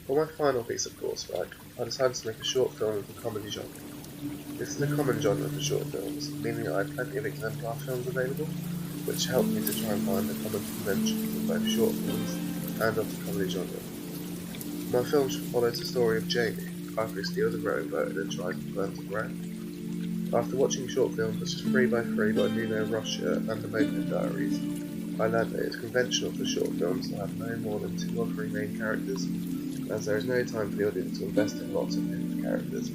For my final piece of coursework, I decided to make a short film of the comedy genre. This is a common genre for short films, meaning that I had plenty of exemplar films available, which helped me to try and find the common conventions of both short films and of the comedy genre. My film follows the story of Jamie, after he steals a rowboat and then tries to burn to the ground. After watching short films such as 3x3 by Nuno Rocha and The Moped Diaries, I learned that it is conventional for short films to have no more than 2 or 3 main characters, as there is no time for the audience to invest in lots of different characters.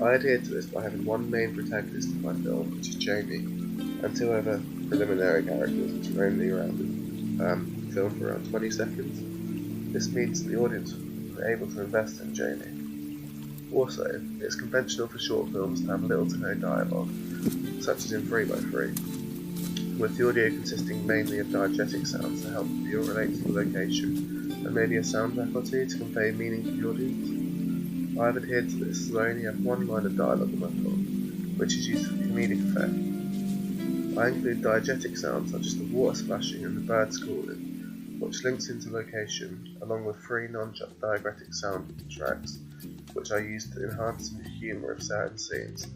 I adhered to this by having one main protagonist in my film, which is Jamie, and 2 other preliminary characters which are only around the film for around 20 seconds. This means that the audience were able to invest in Jamie. Also, it is conventional for short films to have little to no dialogue, such as in 3x3, with the audio consisting mainly of diegetic sounds to help the viewer relate to the location, and maybe a soundtrack or two to convey meaning to the audience. I have adhered to this, so I only have one line of dialogue in my film, which is used for comedic effect. I include diegetic sounds such as the water splashing and the birds calling, which links into location, along with 3 non-diegetic soundtracks, which I used to enhance the humour of certain scenes,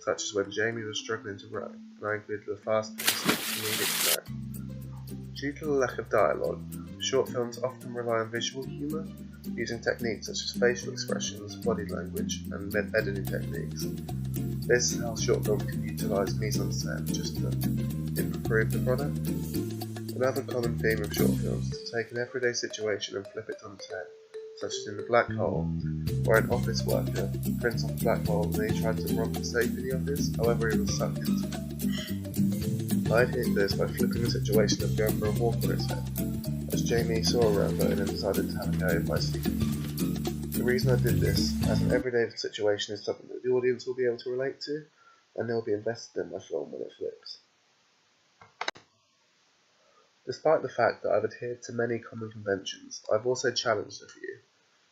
such as when Jamie was struggling to row, and I included a fast-paced comedic track. Due to the lack of dialogue, short films often rely on visual humour, using techniques such as facial expressions, body language, and editing techniques. This is how short films can utilise mise-en-scène just to improve the product. Another common theme of short films is to take an everyday situation and flip it on its head, such as in The Black Hole, where an office worker prints off a black hole and then he tried to rob the safe in the office, however he was sucked into it. I adhered to this by flipping the situation of going for a walk on its head, as Jamie saw a rowboat and then decided to have a go by stealing. The reason I did this, as an everyday situation is something that the audience will be able to relate to, and they'll be invested in my film when it flips. Despite the fact that I've adhered to many common conventions, I've also challenged a few.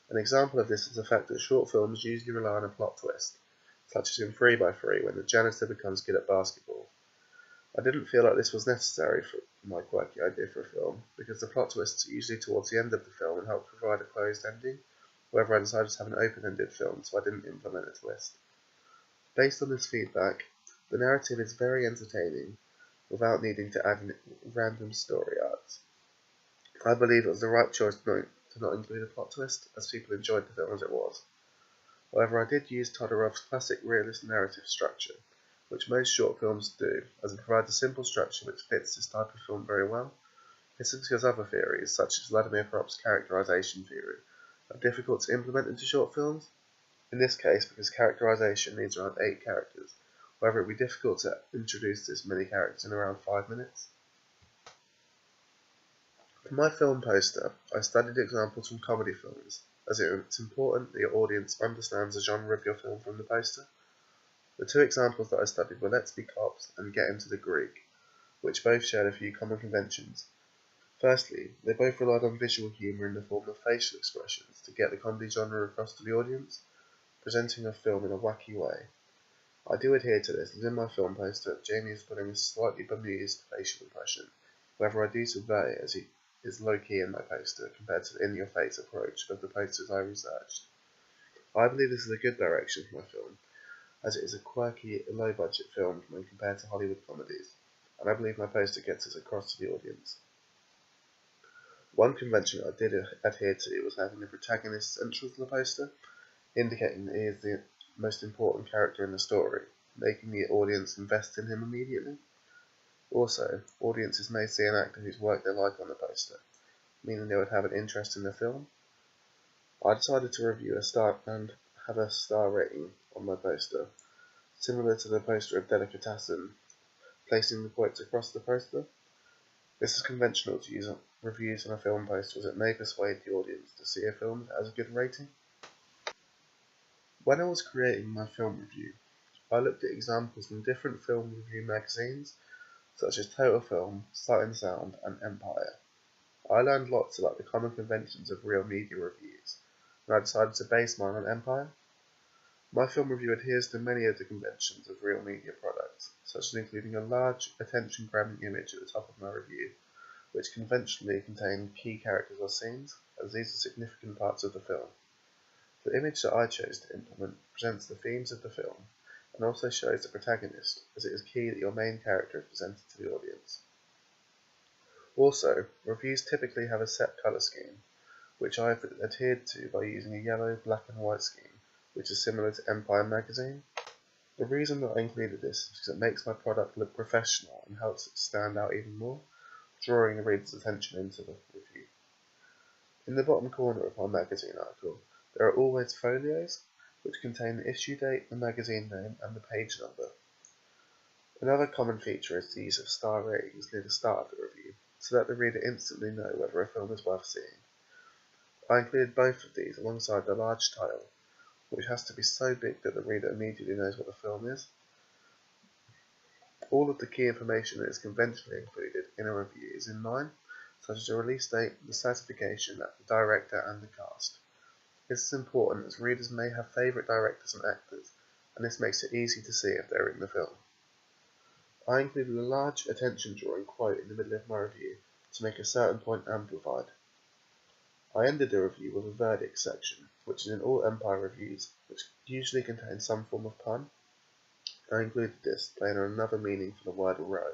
An example of this is the fact that short films usually rely on a plot twist, such as in 3x3 when the janitor becomes good at basketball. I didn't feel like this was necessary for my quirky idea for a film, because the plot twists are usually towards the end of the film and help provide a closed ending. However, I decided to have an open-ended film, so I didn't implement a twist. Based on this feedback, the narrative is very entertaining, without needing to add random story arcs. I believe it was the right choice to not include a plot twist, as people enjoyed the film as it was. However, I did use Todorov's classic realist narrative structure, which most short films do, as it provides a simple structure which fits this type of film very well. This is because other theories, such as Vladimir Prop's characterization theory, are difficult to implement into short films. In this case, because characterization needs around 8 characters, however it would be difficult to introduce this many characters in around 5 minutes. For my film poster, I studied examples from comedy films, as it's important that your audience understands the genre of your film from the poster. The 2 examples that I studied were Let's Be Cops and Get Into the Greek, which both shared a few common conventions. Firstly, they both relied on visual humour in the form of facial expressions to get the comedy genre across to the audience, presenting a film in a wacky way. I do adhere to this, as in my film poster, Jamie is putting a slightly bemused facial impression, however I do subvert it as he is low-key in my poster compared to the in-your-face approach of the posters I researched. I believe this is a good direction for my film, as it is a quirky, low-budget film when compared to Hollywood comedies, and I believe my poster gets us across to the audience. One convention I did adhere to was having the protagonist central to the poster, indicating that he is the most important character in the story, making the audience invest in him immediately. Also, audiences may see an actor whose work they like on the poster, meaning they would have an interest in the film. I decided to review a star and have a star rating on my poster, similar to the poster of Delicatessen, placing the quotes across the poster. This is conventional to use reviews on a film poster, as it may persuade the audience to see a film that has a good rating. When I was creating my film review, I looked at examples from different film review magazines, such as Total Film, Sight and Sound, and Empire. I learned lots about the common conventions of real media reviews, and I decided to base mine on Empire. My film review adheres to many of the conventions of real media products, such as including a large, attention-grabbing image at the top of my review, which conventionally contain key characters or scenes, as these are significant parts of the film. The image that I chose to implement presents the themes of the film and also shows the protagonist, as it is key that your main character is presented to the audience. Also, reviews typically have a set colour scheme, which I have adhered to by using a yellow, black and white scheme, which is similar to Empire magazine. The reason that I included this is because it makes my product look professional and helps it stand out even more, drawing the reader's attention into the review. In the bottom corner of my magazine article, there are always folios, which contain the issue date, the magazine name, and the page number. Another common feature is the use of star ratings near the start of the review, so that the reader instantly know whether a film is worth seeing. I included both of these alongside the large title, which has to be so big that the reader immediately knows what the film is. All of the key information that is conventionally included in a review is in line, such as the release date, the certification, the director, and the cast. This is important as readers may have favourite directors and actors, and this makes it easy to see if they're in the film. I included a large attention-drawing quote in the middle of my review to make a certain point amplified. I ended the review with a verdict section, which is in all Empire reviews, which usually contains some form of pun. I included this, playing on another meaning for the word row.